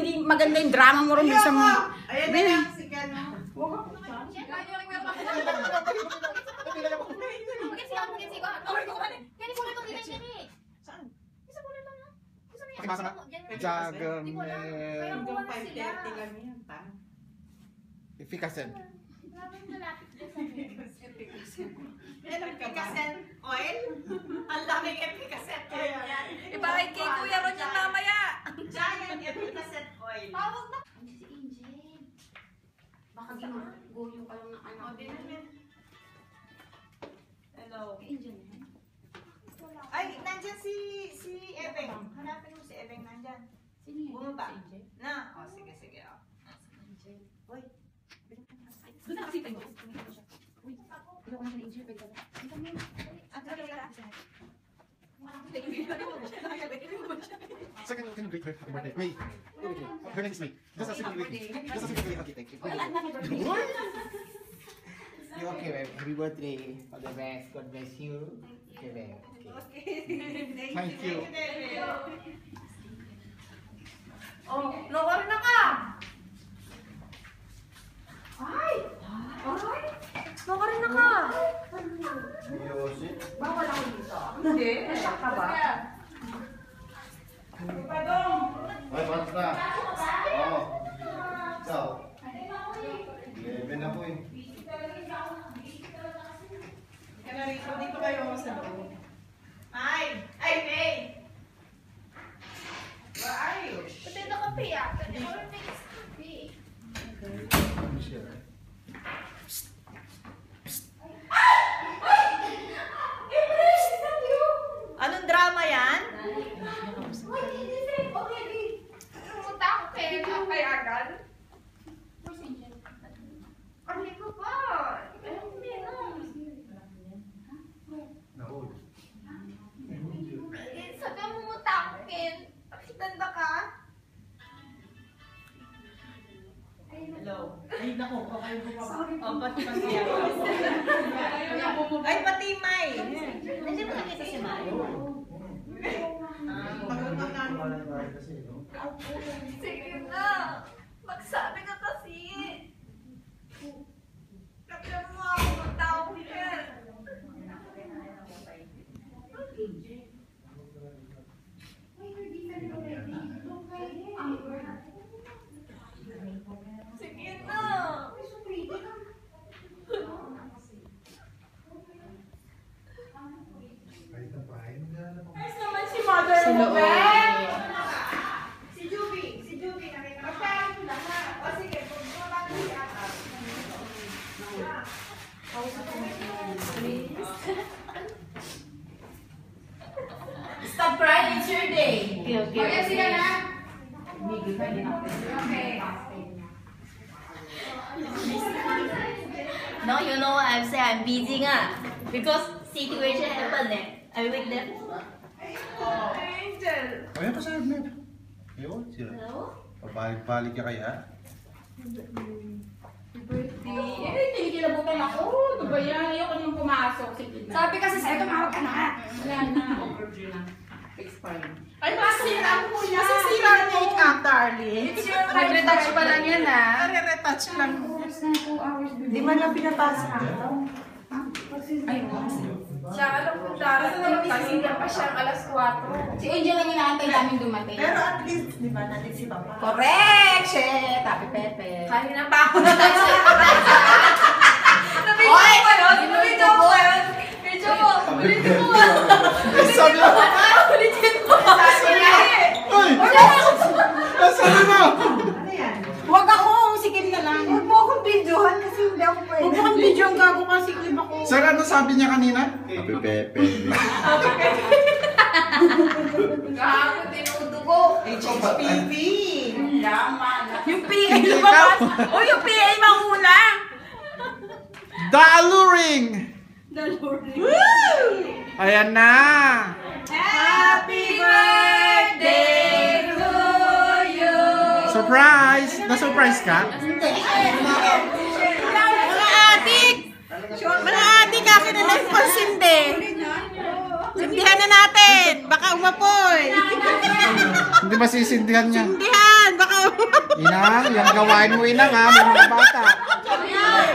hindi maganda yung drama mo rin sa mga... Ayan na lang si Kano. Efficacy. Efficacy oil? Ang daming efficacy oil yan. Ibakit kay Kuya Ron yan mamaya. Giant efficacy oil. Tawag na. Si Angel. Baka ginuguyo ka lang ng anak mo. Hello. Angel na. Ay, nandyan si Ebeng. Hanapin mo si Ebeng nandyan. Sino yun? Bumaba. Si Angel? Na. O, sige. O. Angel. Uy. Doon na kasi tayo. Uy, hindi ko na si Angel. Pwede ka ba? Dito mo. Second, can you greet her? Happy birthday. May. Her name is May. Just a simple greeting. Just a simple greeting. Okay, thank you. You okay, babe? Happy birthday. All the best. God bless you. Okay, babe. Okay. Thank you. Oh, lower na ka. Ay! Lower na ka. Bawal ako dito. Hindi. Nasyak ka ba? Ay, paano na? Oo. Ikaw. 11 na po eh. Dito kayo sa loob. Ay, May! Where are you? Pati na kape ah. Pati na kape. Anong drama yan? Pumunta ako kay Agan. Ano ko ba? Sabi mo pumunta ako Ken. Pakitanda ka? Hello. Ay, naku. Oh, pati May. Ay, pati May. Nandiyan mo nakita si May? Sige na. Magsabi ka kasi. Sabi mo ako pumunta ako Ken. Sige na. Ayos naman si Mother mo, Si Juby, nakita mo. O sige, bumaba na si Ata. Stop crying, it's your day. Okay, sige na. No, you know what I'm saying? I'm busy nga. Because situation happened eh. Are you with them? Angel. Ayan pa sa admin. Ayun, sila. Pabalik-balik ka kaya? Birthday. Eh, tinikilabutan ako. Ano ba yan? Ayoko nang pumasok. Sabi kasi sa'yo, tumawag ka na nga. Wala na. Overdue na. Expired. Ay, masira mo yan. Masira make-up, darling. Nag-retouch pa lang yan, ha? Nare-retouch lang. 2 hours. Di man lang pinapasa ito. Ay, Siya, alam ko darating. Kanina pa siyang alas 4. si Angel lang inaantay namin dumating. Pero at least, di ba, natin si Papa. Correct! Shit! Happy Pepe. Kanina pa ako na-touch. Nabidyo ko yun? Nabidyo ko yun? Video mo! Ulitin mo! Sabi mo! Ulitin mo! Uy! Sabi mo! Ano yan? Huwag ako! Sikip na lang. Huwag mo akong videohan kasi hindi ako pwede. Huwag mo kang video ang gago ka. Sikip ako. Sir, ano sabi niya kanina? Happy Pepe. Gago, tinudugo. HHPV. Yung PA lumabas. O yung PA mauna. Daluring! Ayan na! Happy birthday to you! Surprise! Na-surprise ka? Mga adik! Mga adik, akin na lang pansinde. Sindihan na natin. Baka umapoy. Hindi masisindihan niya. Sindihan. Baka Inang, yung gawain mo inang ha, mga bata.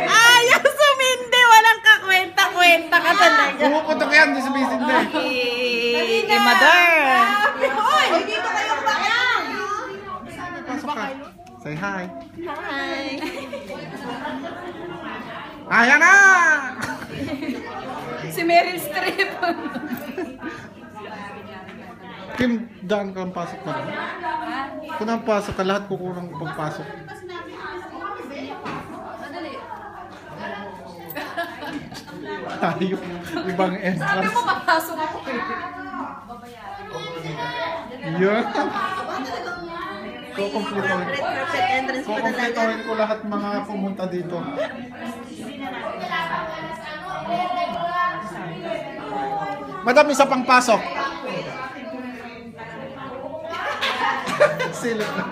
Ayaw sumindi, walang kakwenta-kwenta ka talaga. Pumuputok yan, di sabihin hindi. Mother. Hoy, dito kayo ba yan? Pasok ka. Say hi. Hi. Ayan na! Si Meryl Streep. Kim, daan ka ang pasok ka. Kung ang pasok ka, lahat kukurang pagpasok. Tayo, ibang entrance. Papasok ako eh. Yun. Kukumplituhin. Perfect entrance pa talaga. Kukumplituhin ko lahat mga pumunta dito. Madam, isa pang pasok. Silip na.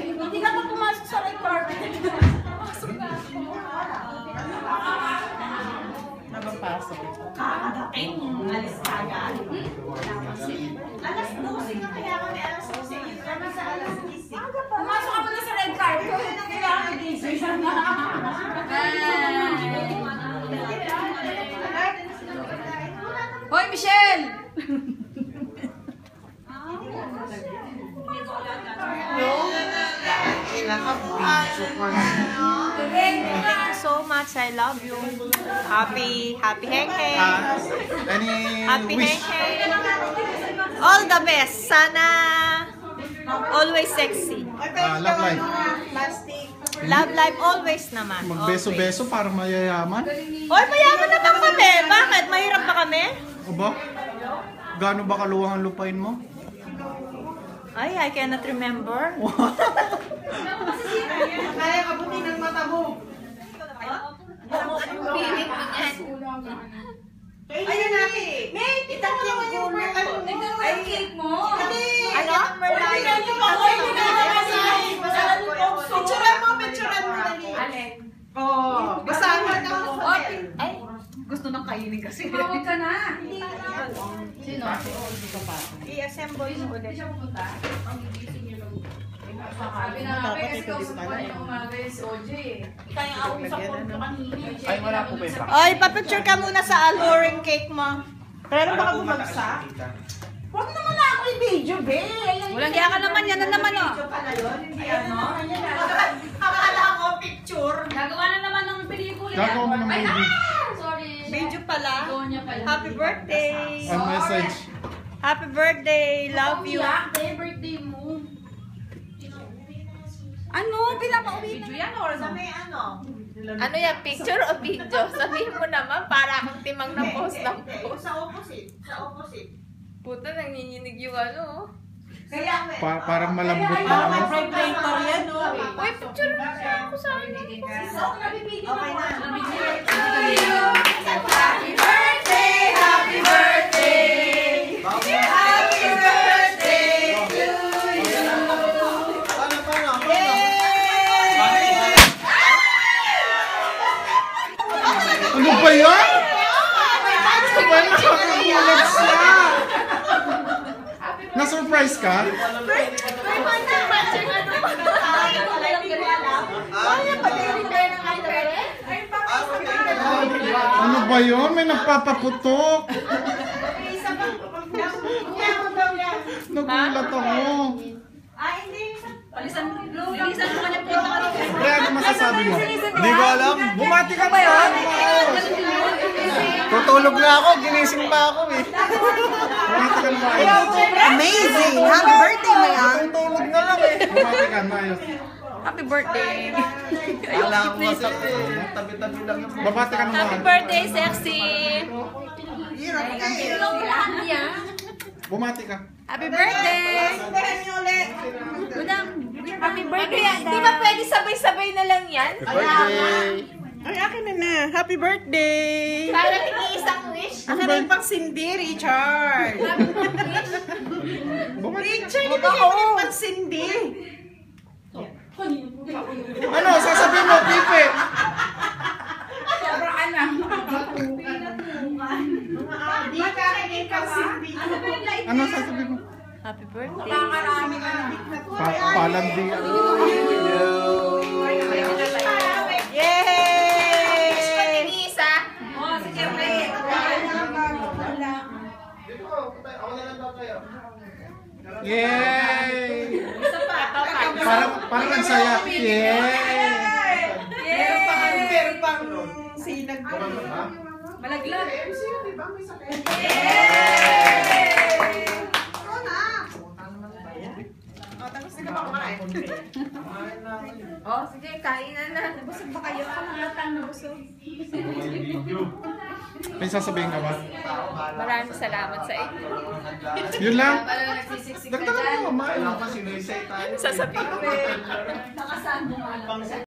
Hindi ka pa pumasok sa red carpet. Napapasok. Alas 12 nga kaya kami, alas 12. Kami sa alas 10. Pumasok ka muna sa red carpet. Kaya ako gising. Hoy, Michelle! Thank you so much. I love you. Happy Heng Heng. Any Happy wish? Heng Heng. All the best. Sana always sexy. Love life. Love life always naman. Magbeso-beso para mayayaman. Oy, mayaman na ba kami? Bakit? Mahirap ba kami? Aba? Gaano ba kaluwang ang lupain mo? Ay, I cannot remember. Kaya kabuti ng mata mo. Pilit mo yan. Ayan natin. May, tignan mo naman yung Tignan mo yung cake mo. Ano? Picturean mo dali. Alek. Oh, basahan mo na ako. Ay, gusto nang kainin kasi. Tawag ka na. Sino? I-assemble mo ulit. Sabi na, kasi kausap ko na yung umaga yung si OJ eh. Kaya ako sa phone ko kanina. Ay, wala po ba yung Oy, papicture ka muna sa alluring cake mo. Pero baka bumagsak. Huwag naman na ako i-video, be. Walang kaya ka naman, yan na naman oh. Video pala yun, hindi ano. Akala ko picture. Gagawa na naman ng pelikula yan. Gagawa mo ng Ay, movie. sorry. Video pala. Gawin niya pala. Happy birthday. Ang message. Happy birthday. Love you. Kaya birthday mo. Ano? Pinapauwi na yan or Sa may ano? Ano yan? Picture o video? Sabihin mo naman para akong timang na post ng post. Sa opposite. Sa opposite. Puta, nanginginig yung ano. Kaya Parang malambot na ano. vibrator yan, no? Uy, picture na siya ako sa akin. Okay na. Happy birthday! Happy birthday! Happy birthday to you! Ano ba yan? Ano ba yan? Nakagulat siya. Na-surprise ka? Ano ba yun? May nagpapaputok. Nagulat ako. Palisan mo ka na po. Kaya ano masasabi mo? Hindi ko alam. Bumati ka ba yun? Tutulog na ako. Ginising pa ako eh. Bumati ka na maayos. Amazing. Happy birthday mo yan. Tutulog na lang eh. Bumati ka na maayos. Happy birthday. Wala akong masak eh. Tabi-tabi lang yung Babati ka na Happy maayos. birthday, sexy. Bumati ka. Happy birthday. Sabihan niyo ulit. Happy birthday. Di ba pwede sabay-sabay na lang yan? birthday. Ay, akin na. Happy birthday. Parang iisang wish. Akin na yung pangsindi, Richard. Richard, Huwag ibigay ako. mo yung pangsindi. Ano? Sasabihin mo, Pipe. Sobra ka na. Di ka kainin ka ba? Ano sasabihin mo? Happy birthday. Nakakarami ka na. Palandi. Yay! Isa. Oh, sige, Fred. Yay! Isa pa. Parang ang saya. Yay! Pero pang sinag ko. Malaglag. Oh, tapos na ka kumakain. Oh, sige, kain na. Nabusog ba kayo? Pangatang nabusog. May sasabihin ka ba? Maraming salamat sa inyo. Yun lang? Pala nagsisiksik ka Dagdagan dyan. mo, kumain. Sasabihin ko. Nakasaan mo nga lang.